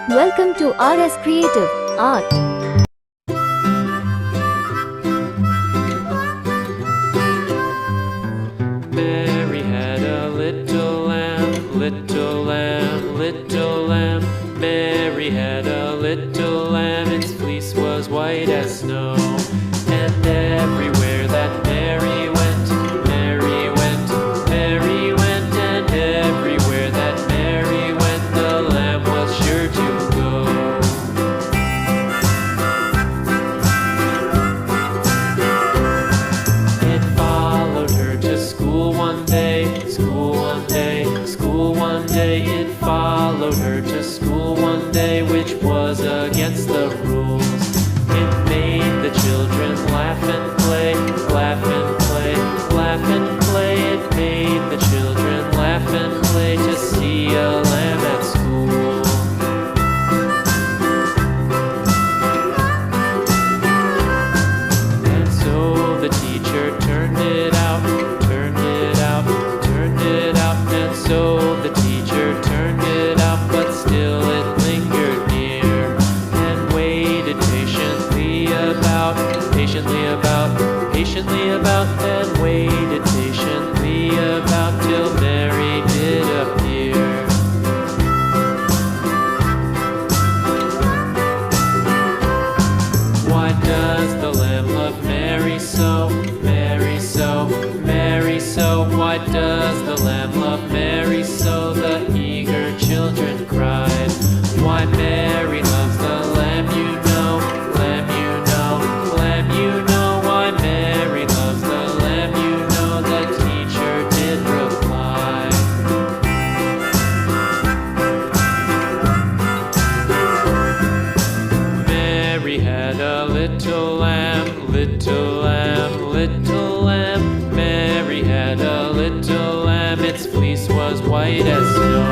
Welcome to RS Creative Art. Mary had a little lamb, little lamb, little lamb. Mary had a little lamb, its fleece was white as snow. And everywhere that Mary went, Mary went, Mary went. And everywhere that Mary went, the lamb was sure to go. It followed her to school one day, school one day, school one day. It followed her to school one day, which was against the rules. It made the children laugh and play, laugh and play, laugh and play. It made the children laugh and play to see a lamb at school. And so the teacher turned it out, turned it out, turned it out. And so the teacher turned it out, but still it lingered near and waited patiently about, patiently about, patiently about, and waited patiently about till Mary did appear. Why does the lamb love Mary so, Mary so, Mary so? Why does the lamb love Mary so? The eager children cried. Why Mary loves the lamb, you know, lamb, you know, lamb, you know. Why Mary loves the lamb, you know, the teacher did reply. Mary had a little lamb, little lamb, little lamb. Mary had a little lamb, its fleece was white as snow.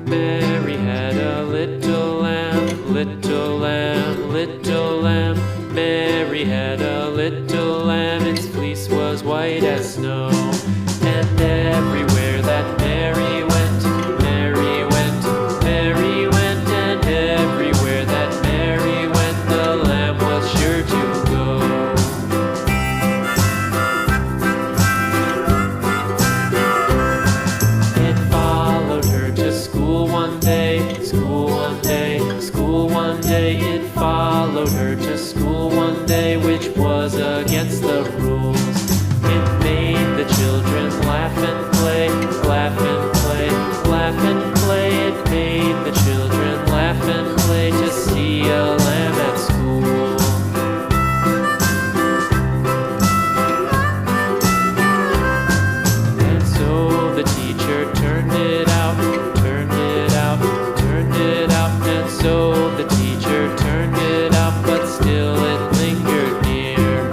Mary had a little lamb, little lamb, little lamb. Mary had a little lamb, its fleece was white as snow. And everywhere that Mary went, Mary went, Mary went. And everywhere that Mary went, the lamb was sure to go. It followed her to school one day, school one day, school one day. It followed her to school one day, which was against the rules. It made the children laugh and play, laugh and play, laugh and play. It made the children laugh and play to see a lamb at school. And so the teacher turned it out, turned it out, turned it out. And so the teacher turned it out, but still it lingered near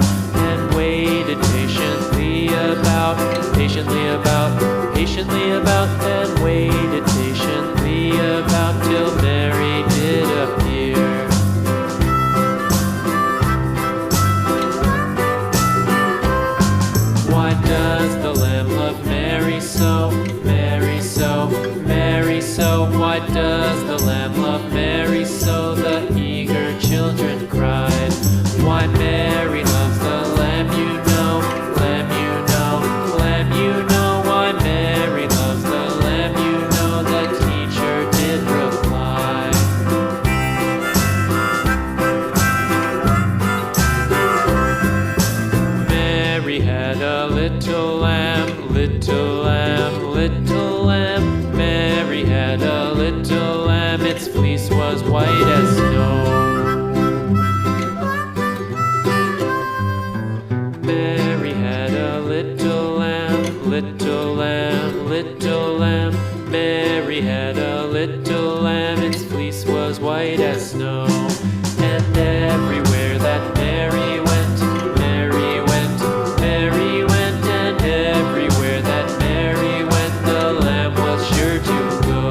and waited patiently about, patiently about, patiently about, and waited patiently about till Mary did appear. Why does the lamb love Mary so, Mary so, Mary so? Why does the lamb love Mary so? The eager children cried. Why Mary loves the lamb, you know, lamb, you know, lamb, you know. Why Mary loves the lamb, you know, the teacher did reply. Mary had a little lamb, little lamb, little lamb. Mary had a little lamb, its fleece was white as snow. Mary had a little lamb, little lamb, little lamb. Mary had a little lamb, its fleece was white as snow. And everywhere that Mary went, Mary went, Mary went. And everywhere that Mary went, the lamb was sure to go.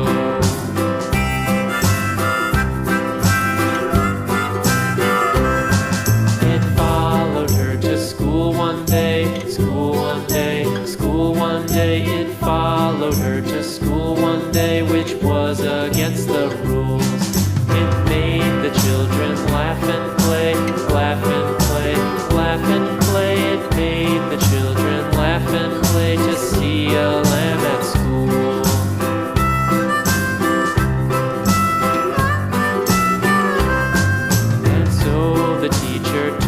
It followed her to school one day, school one day, school one day. it followed her to school.